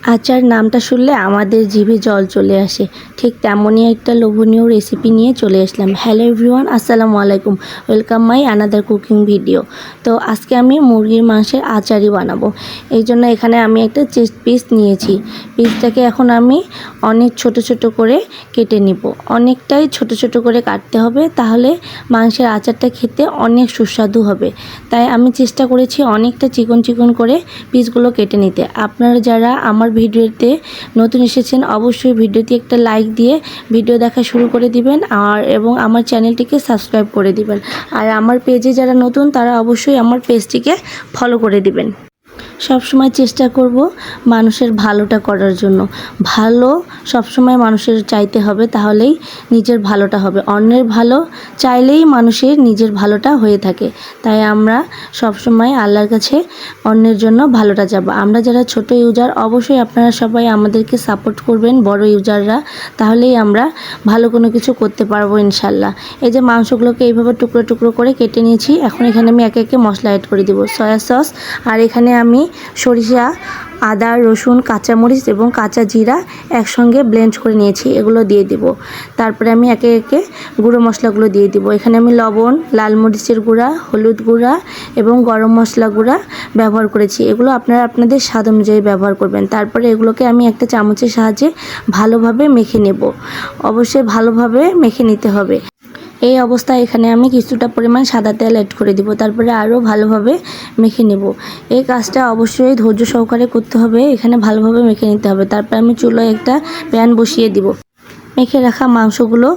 আচার নামটা শুনলে আমাদের জিভে জল চলে আসে। ঠিক তেমনই একটা লোভনীয় রেসিপি নিয়ে চলে আসলাম। হ্যালো এভরিওয়ান, আসসালামু আলাইকুম। Welcome my another cooking video. তো আজকে আমি মুরগির মাংসের আচারই বানাবো। এই জন্য এখানে আমি একটা চেস্ট পিস নিয়েছি। পিসটাকে এখন আমি অনেক ছোট ছোট করে কেটে নিব। অনেকটাই ছোট ছোট করে কাটতে হবে, তাহলে মাংসের আচারটা খেতে অনেক সুস্বাদু হবে। তাই আমি চেষ্টা করেছি অনেকটা চিকন চিকন করে পিসগুলো কেটে নিতে। আপনারা যারা আমার ভিডিওতে নতুন এসেছেন অবশ্যই ভিডিওতে একটা লাইক দিয়ে ভিডিও দেখা শুরু করে দিবেন এবং আমার চ্যানেলটিকে সাবস্ক্রাইব করে দিবেন। আর আমার পেজে যারা নতুন তারা অবশ্যই আমার পেজটিকে ফলো করে দিবেন। সবসময় চেষ্টা করব মানুষের ভালোটা করার জন্য। ভালো সবসময় মানুষের চাইতে হবে, তাহলেই নিজের ভালোটা হবে। অন্যের ভালো চাইলেই মানুষের নিজের ভালোটা হয়ে থাকে। তাই আমরা সবসময় আল্লাহর কাছে অন্যের জন্য ভালোটা চাইব। আমরা যারা ছোট ইউজার অবশ্যই আপনারা সবাই আমাদেরকে সাপোর্ট করবেন, বড় ইউজাররা, তাহলেই আমরা ভালো কোনো কিছু করতে পারবো ইনশাল্লাহ। এই যে মাংসগুলোকে এইভাবে টুকরো টুকরো করে কেটে নিয়েছি। এখন এখানে আমি একে একে মশলা অ্যাড করে দিব। সয়া সস, আর এখানে আমি সরিষা, আদা, রসুন, কাঁচামরিচ এবং কাঁচা জিরা একসঙ্গে ব্লেন্ড করে নিয়েছি, এগুলো দিয়ে দিব। তারপরে আমি একে একে গুঁড়ো মশলাগুলো দিয়ে দিব। এখানে আমি লবণ, লাল মরিচের গুঁড়া, হলুদ গুঁড়া এবং গরম মশলা গুঁড়া ব্যবহার করেছি। এগুলো আপনারা আপনাদের স্বাদ অনুযায়ী ব্যবহার করবেন। তারপরে এগুলোকে আমি একটা চামচের সাহায্যে ভালোভাবে মেখে নেব। অবশ্যই ভালোভাবে মেখে নিতে হবে। এই অবস্থায় এখানে আমি কিছুটা পরিমাণ সাদা তেল অ্যাড করে দিব। তারপরে আরও ভালোভাবে মেখে নেব। এই কাজটা অবশ্যই ধৈর্য সহকারে করতে হবে। এখানে ভালোভাবে মেখে নিতে হবে। তারপর আমি চুলায় একটা প্যান বসিয়ে দিব। মেখে রাখা মাংসগুলো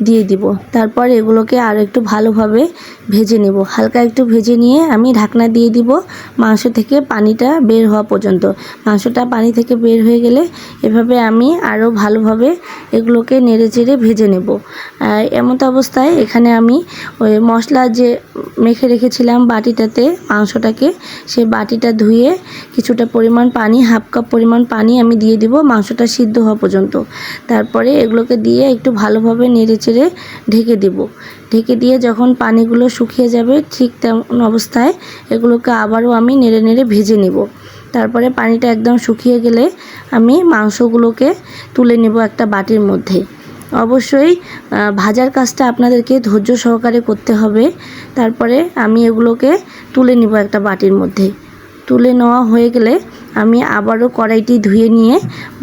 দিয়ে দিব। তারপর এগুলোকে আরও একটু ভালোভাবে ভেজে নেব। হালকা একটু ভেজে নিয়ে আমি ঢাকনা দিয়ে দিব মাংস থেকে পানিটা বের হওয়া পর্যন্ত। মাংসটা পানি থেকে বের হয়ে গেলে এভাবে আমি আরও ভালোভাবে এগুলোকে নেড়ে চেড়ে ভেজে নেব। আর এমতো অবস্থায় এখানে আমি ওই মশলা যে মেখে রেখেছিলাম বাটিটাতে মাংসটাকে, সেই বাটিটা ধুয়ে কিছুটা পরিমাণ পানি, হাফ কাপ পরিমাণ পানি আমি দিয়ে দিব মাংসটা সিদ্ধ হওয়া পর্যন্ত। তারপরে এগুলোকে দিয়ে একটু ভালোভাবে নেড়ে চেড়ে ঢেকে দেব। ঢেকে দিয়ে যখন পানিগুলো শুকিয়ে যাবে ঠিক তেমন অবস্থায় এগুলোকে আবারও আমি নেড়ে নেড়ে ভেজে নেব। তারপরে পানিটা একদম শুকিয়ে গেলে আমি মাংসগুলোকে তুলে নেব একটা বাটির মধ্যে। অবশ্যই ভাজার কাজটা আপনাদেরকে ধৈর্য সহকারে করতে হবে। তারপরে আমি এগুলোকে তুলে নেব একটা বাটির মধ্যে। তুলে নেওয়া হয়ে গেলে আমি আবারও কড়াইটি ধুয়ে নিয়ে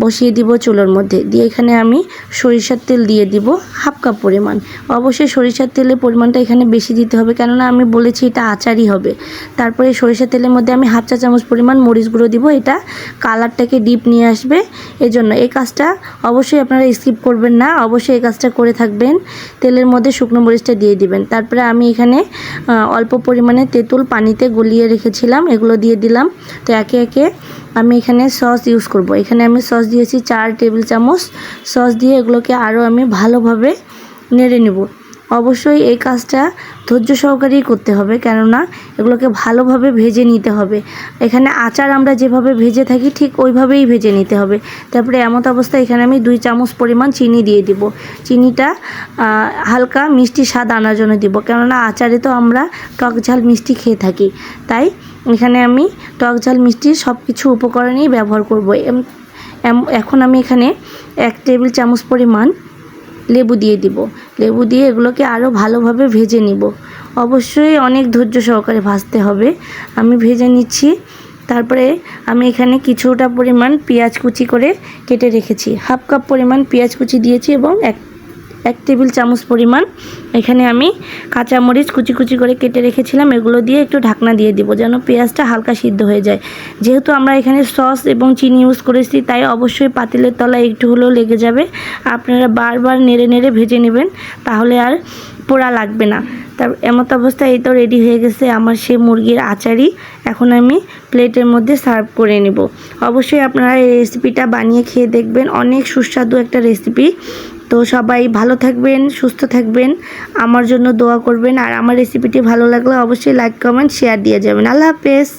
বসিয়ে দিব চুলোর মধ্যে। দিয়ে এখানে আমি সরিষার তেল দিয়ে দিব হাফ কাপ পরিমাণ। অবশ্যই সরিষার তেলের পরিমাণটা এখানে বেশি দিতে হবে, কেননা আমি বলেছি এটা আচারই হবে। তারপরে সরিষার তেলের মধ্যে আমি হাফ চা চামচ পরিমাণ মরিচ গুঁড়ো দিব। এটা কালারটাকে ডিপ নিয়ে আসবে, এজন্য এই কাজটা অবশ্যই আপনারা স্কিপ করবেন না, অবশ্যই এই কাজটা করে থাকবেন। তেলের মধ্যে শুকনো মরিচটা দিয়ে দিবেন। তারপরে আমি এখানে অল্প পরিমাণে তেঁতুল পানিতে গলিয়ে রেখেছিলাম, এগুলো দিয়ে দিলাম। তো একে একে আমি এখানে সস ইউজ করব। এখানে আমি সস দিয়েছি 4 টেবিল চামচ। সস দিয়ে এগুলোকে আরও আমি ভালোভাবে নেড়ে নেব। অবশ্যই এই কাজটা ধৈর্য সহকারেই করতে হবে, কেননা এগুলোকে ভালোভাবে ভেজে নিতে হবে। এখানে আচার আমরা যেভাবে ভেজে থাকি ঠিক ওইভাবেই ভেজে নিতে হবে। তারপরে এমত অবস্থায় এখানে আমি 2 চামচ পরিমাণ চিনি দিয়ে দিব। চিনিটা হালকা মিষ্টি স্বাদ আনার জন্য দিব, কেননা আচারে তো আমরা টক ঝাল মিষ্টি খেয়ে থাকি। তাই এখানে আমি টক ঝাল মিষ্টির সব কিছু উপকরণই ব্যবহার করব। এখন আমি এখানে 1 টেবিল চামচ পরিমাণ লেবু দিয়ে দিব। লেবু দিয়ে এগুলোকে আরও ভালোভাবে ভেজে নিব। অবশ্যই অনেক ধৈর্য সহকারে ভাজতে হবে। আমি ভেজে নিচ্ছি। তারপরে আমি এখানে কিছুটা পরিমাণ পেঁয়াজ কুচি করে কেটে রেখেছি। হাফ কাপ পরিমাণ পেঁয়াজ কুচি দিয়েছি এবং 1 টেবিল চামচ পরিমাণ এখানে আমি কাঁচামরিচ কুচি কুচি করে কেটে রেখেছিলাম, এগুলো দিয়ে একটু ঢাকনা দিয়ে দিব যেন পেঁয়াজটা হালকা সিদ্ধ হয়ে যায়। যেহেতু আমরা এখানে সস এবং চিনি ইউজ করেছি, তাই অবশ্যই পাতিলের তলায় একটু হলেও লেগে যাবে। আপনারা বারবার নেড়ে নেড়ে ভেজে নেবেন, তাহলে আর পোড়া লাগবে না। তার এমত অবস্থায় এই তো রেডি হয়ে গেছে আমার সে মুরগির আচারই। এখন আমি প্লেটের মধ্যে সার্ভ করে নেব। অবশ্যই আপনারা এই রেসিপিটা বানিয়ে খেয়ে দেখবেন, অনেক সুস্বাদু একটা রেসিপি। তো সবাই ভালো থাকবেন, সুস্থ থাকবেন, আমার জন্য দোয়া করবেন। আর আমার রেসিপিটি ভালো লাগলে অবশ্যই লাইক, কমেন্ট, শেয়ার দিয়ে যাবেন। আল্লাহ হাফেজ।